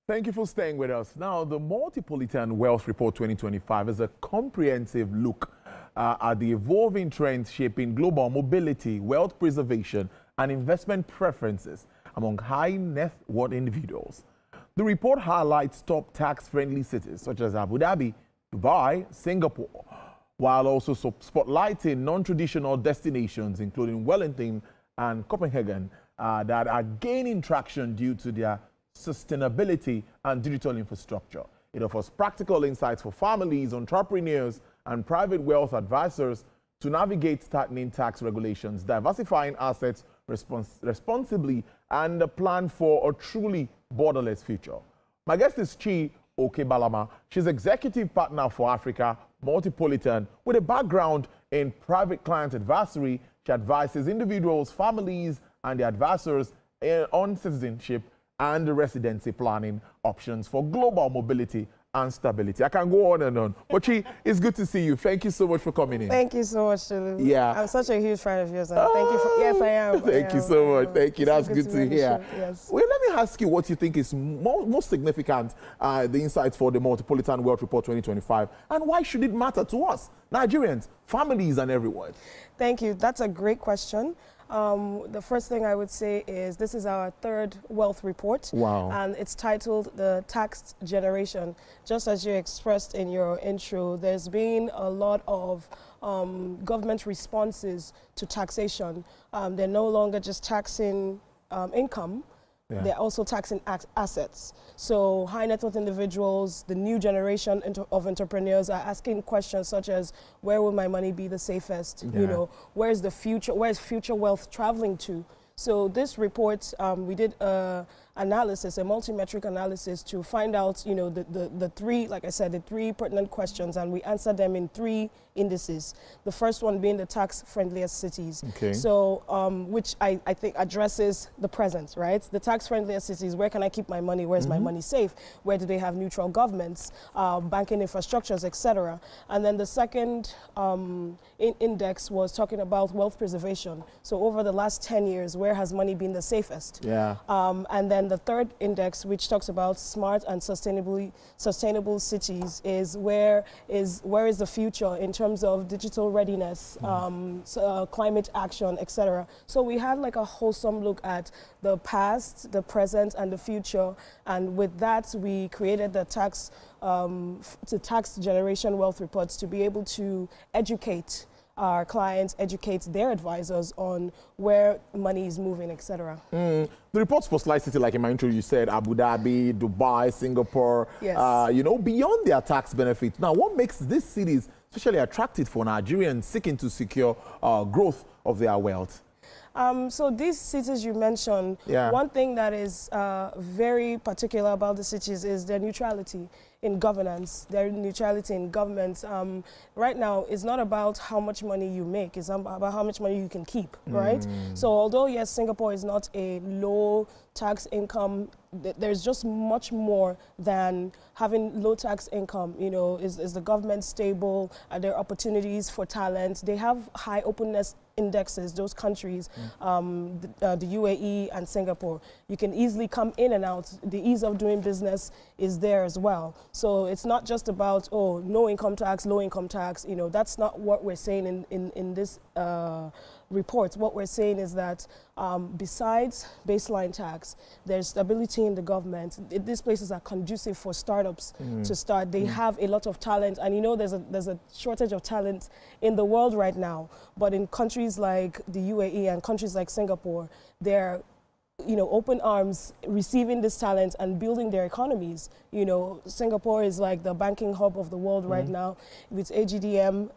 Thank you for staying with us. Now, the Multipolitan Wealth Report 2025 is a comprehensive look at the evolving trends shaping global mobility, wealth preservation, and investment preferences among high net worth individuals. The report highlights top tax-friendly cities such as Abu Dhabi, Dubai, Singapore, while also spotlighting non-traditional destinations including Wellington and Copenhagen that are gaining traction due to their sustainability and digital infrastructure. It offers practical insights for families, entrepreneurs, and private wealth advisors to navigate tightening tax regulations, diversifying assets responsibly, and plan for a truly borderless future. My guest is Chi Okebalama. She's executive partner for Africa Multipolitan with a background in private client advisory. She advises individuals, families, and the advisors on citizenship and the residency planning options for global mobility and stability. I can go on and on. But it's good to see you. Thank you so much for coming in. Thank you so much, Tulu. Yeah. I'm such a huge fan of yours. Thank you for, yes, I am. Thank you so much. Thank you. That's good to hear. Yes. Well, let me ask you what you think is most significant, the insights for the Multipolitan Wealth Report 2025, and why should it matter to us, Nigerians, families, and everyone? Thank you. That's a great question. The first thing I would say is this is our third wealth report. Wow. And it's titled The Tax Generation. Just as you expressed in your intro, there's been a lot of government responses to taxation. They're no longer just taxing income. Yeah. They're also taxing assets. So high net worth individuals, the new generation of entrepreneurs are asking questions such as, where will my money be the safest? Yeah. You know, where's future wealth traveling to? So this report, we did analysis, a multi-metric analysis to find out, you know, the three, like I said, the three pertinent questions, and we answered them in three indices. The first one being the tax-friendliest cities. Okay. So, which I think addresses the present, right? The tax-friendliest cities, where can I keep my money? Where's my money safe? Where do they have neutral governments, banking infrastructures, etc.? And then the second index was talking about wealth preservation. So over the last 10 years, where has money been the safest? Yeah. And then the third index, which talks about smart and sustainable cities, is where is the future in terms of digital readiness, climate action, etc. So we had like a wholesome look at the past, the present, and the future. And with that, we created the tax generation wealth reports to be able to educate our clients, educate their advisors on where money is moving, etc. The report spotlights cities, like in my intro, you said Abu Dhabi, Dubai, Singapore, yes. You know, beyond their tax benefits. Now, what makes these cities especially attractive for Nigerians seeking to secure growth of their wealth? So these cities you mentioned, one thing that is very particular about the cities is their neutrality in governance, their neutrality in government. Right now, it's not about how much money you make, it's about how much money you can keep, right? So although, yes, Singapore is not a low tax income, there's just much more than having low tax income. You know, is the government stable? Are there opportunities for talent? They have high openness indexes, those countries, the UAE and Singapore. You can easily come in and out. The ease of doing business is there as well. So it's not just about, oh, no income tax, low income tax. You know, that's not what we're saying in this report. What we're saying is that besides baseline tax, there's stability in the government. These places are conducive for startups to start. They have a lot of talent, and you know there's a shortage of talent in the world right now. But in countries like the UAE and countries like Singapore, they're, you know, open arms receiving this talent and building their economies. You know, Singapore is like the banking hub of the world right now. With ADGM,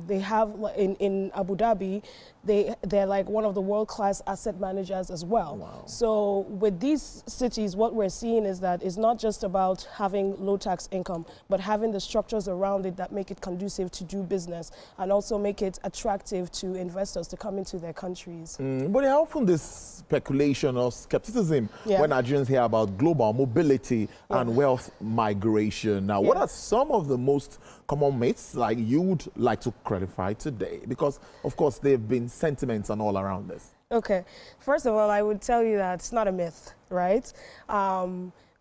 they have in Abu Dhabi, they're like one of the world-class asset managers as well. Wow. So with these cities, what we're seeing is that it's not just about having low tax income, but having the structures around it that make it conducive to do business and also make it attractive to investors to come into their countries. But there are often this speculation or skepticism when Nigerians hear about global mobility and wealth migration. Now, what are some of the most common myths you would like to clarify today? Because, of course, there have been sentiments and all around this. Okay. First of all, I would tell you that it's not a myth, right?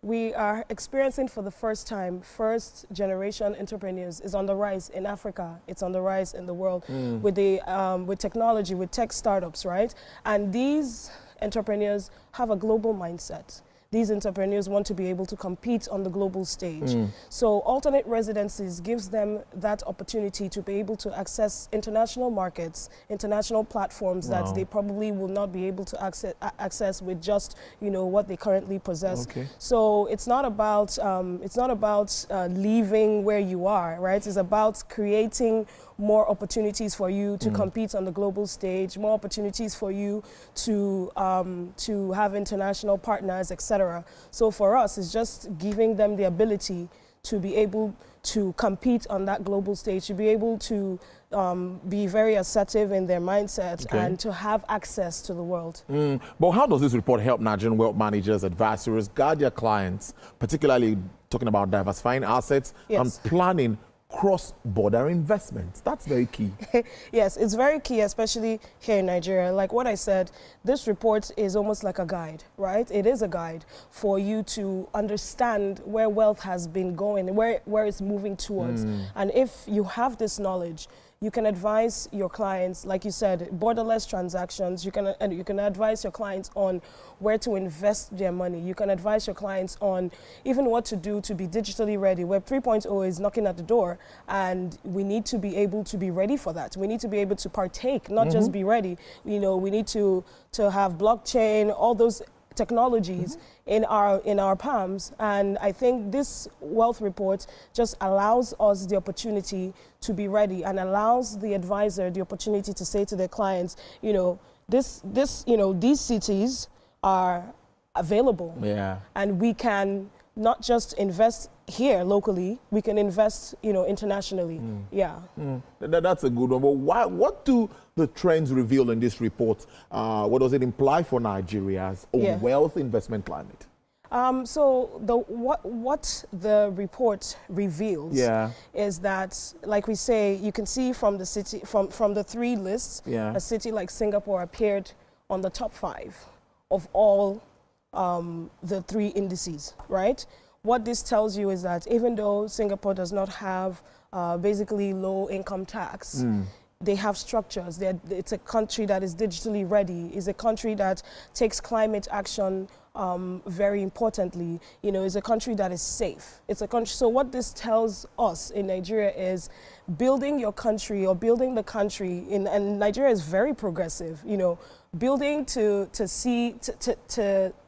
We are experiencing for the first time, first generation entrepreneurs is on the rise in Africa. It's on the rise in the world with with technology, with tech startups, right? And these entrepreneurs have a global mindset. These entrepreneurs want to be able to compete on the global stage. So alternate residencies gives them that opportunity to be able to access international markets, international platforms that they probably will not be able to access with just, what they currently possess. Okay. So it's not about leaving where you are, right? It's about creating more opportunities for you to compete on the global stage, more opportunities for you to have international partners, etc. So for us, it's just giving them the ability to be able to compete on that global stage, to be able to be very assertive in their mindset and to have access to the world. But how does this report help Nigerian wealth managers, advisors, guide their clients, particularly talking about diversifying assets and planning cross-border investments? That's very key. Yes, it's very key, especially here in Nigeria. Like what I said, this report is almost like a guide, right? It is a guide for you to understand where wealth has been going, where it's moving towards. And if you have this knowledge, you can advise your clients, like you said, borderless transactions. You can advise your clients on where to invest their money. You can advise your clients on even what to do to be digitally ready. Web 3.0 is knocking at the door, and we need to be able to be ready for that. We need to be able to partake, not just be ready. We need to have blockchain, all those technologies in our palms, and I think this wealth report just allows us the opportunity to be ready and allows the advisor the opportunity to say to their clients, these cities are available, and we can not just invest here locally, we can invest, internationally. That's a good one. But what do the trends reveal in this report? What does it imply for Nigeria's own wealth investment climate? So what the report reveals is that, like we say, you can see from the city, from the three lists, a city like Singapore appeared on the top 5 of all the 3 indices, right? What this tells you is that even though Singapore does not have basically low income tax, they have structures. It's a country that is digitally ready. It's a country that takes climate action very importantly. It's a country that is safe. It's a country. So what this tells us in Nigeria is building your country or building the country and Nigeria is very progressive. Building to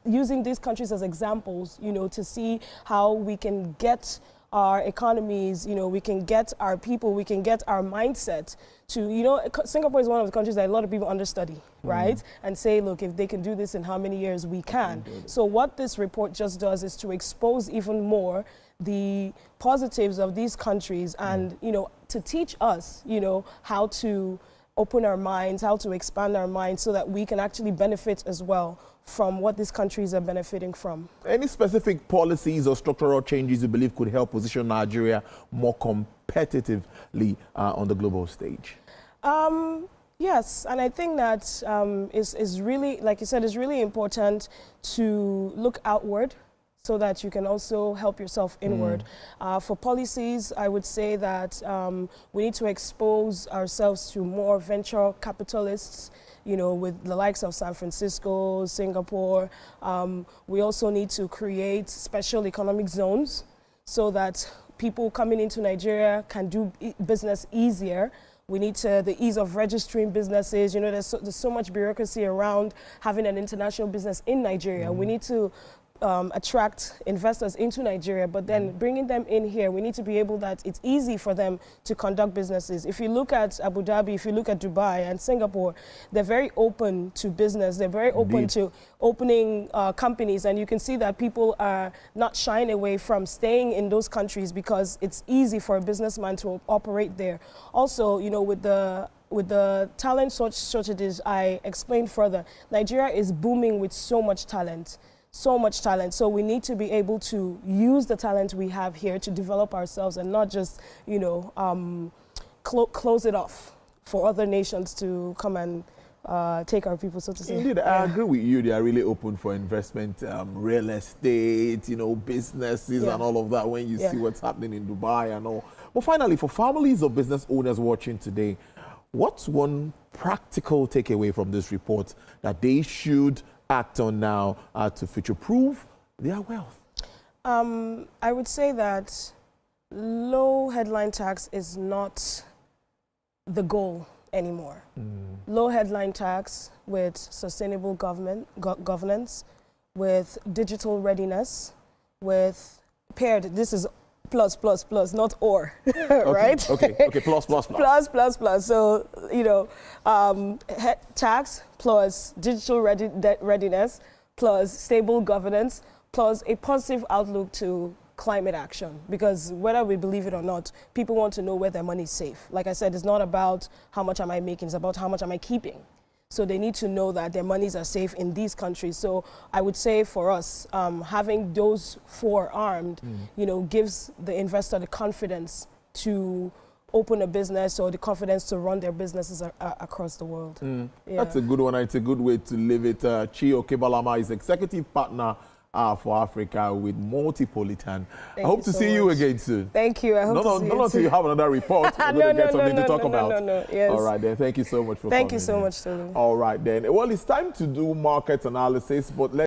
using these countries as examples. To see how we can get our economies, we can get our people, we can get our mindset to, Singapore is one of the countries that a lot of people understudy, right? And say, look, if they can do this in how many years, we can. So what this report just does is to expose even more the positives of these countries and, to teach us, how to open our minds, how to expand our minds so that we can actually benefit as well from what these countries are benefiting from. Any specific policies or structural changes you believe could help position Nigeria more competitively on the global stage? Yes, and I think that is really, like you said, is really important to look outward so that you can also help yourself inward. For policies, I would say that we need to expose ourselves to more venture capitalists, with the likes of San Francisco, Singapore. We also need to create special economic zones so that people coming into Nigeria can do business easier. We need the ease of registering businesses. There's so much bureaucracy around having an international business in Nigeria. We need to attract investors into Nigeria, but then bringing them in here, we need to be able that it's easy for them to conduct businesses. If you look at Abu Dhabi, if you look at Dubai and Singapore, they're very open to business. They're very open to opening companies, and you can see that people are not shying away from staying in those countries because it's easy for a businessman to operate there. Also, with the talent shortages I explained further, Nigeria is booming with so much talent. So we need to be able to use the talent we have here to develop ourselves and not just, close it off for other nations to come and take our people, so to say. Indeed, I agree with you. They are really open for investment, real estate, businesses and all of that when you see what's happening in Dubai and all. But finally, for families of business owners watching today, what's one practical takeaway from this report that they should act on now to future-proof their wealth? I would say that low headline tax is not the goal anymore. Low headline tax with sustainable governance, with digital readiness, with paired, this is plus, not or, right? Okay, plus. Plus. So, tax plus digital readiness plus stable governance plus a positive outlook to climate action, because whether we believe it or not, people want to know where their money is safe. Like I said, it's not about how much am I making, it's about how much am I keeping. So they need to know that their monies are safe in these countries. So I would say for us, having those four armed, gives the investor the confidence to open a business or the confidence to run their businesses across the world. That's a good one. It's a good way to live it. Chio Kebalama is executive partner for Africa with Multipolitan. I hope to see you again soon. Thank you. I hope to see you not until you have another report. We're going to get something to talk about. No. Yes. All right, then. Thank you so much for coming. Thank you so much, Tolu. All right, then. Well, it's time to do market analysis, but let's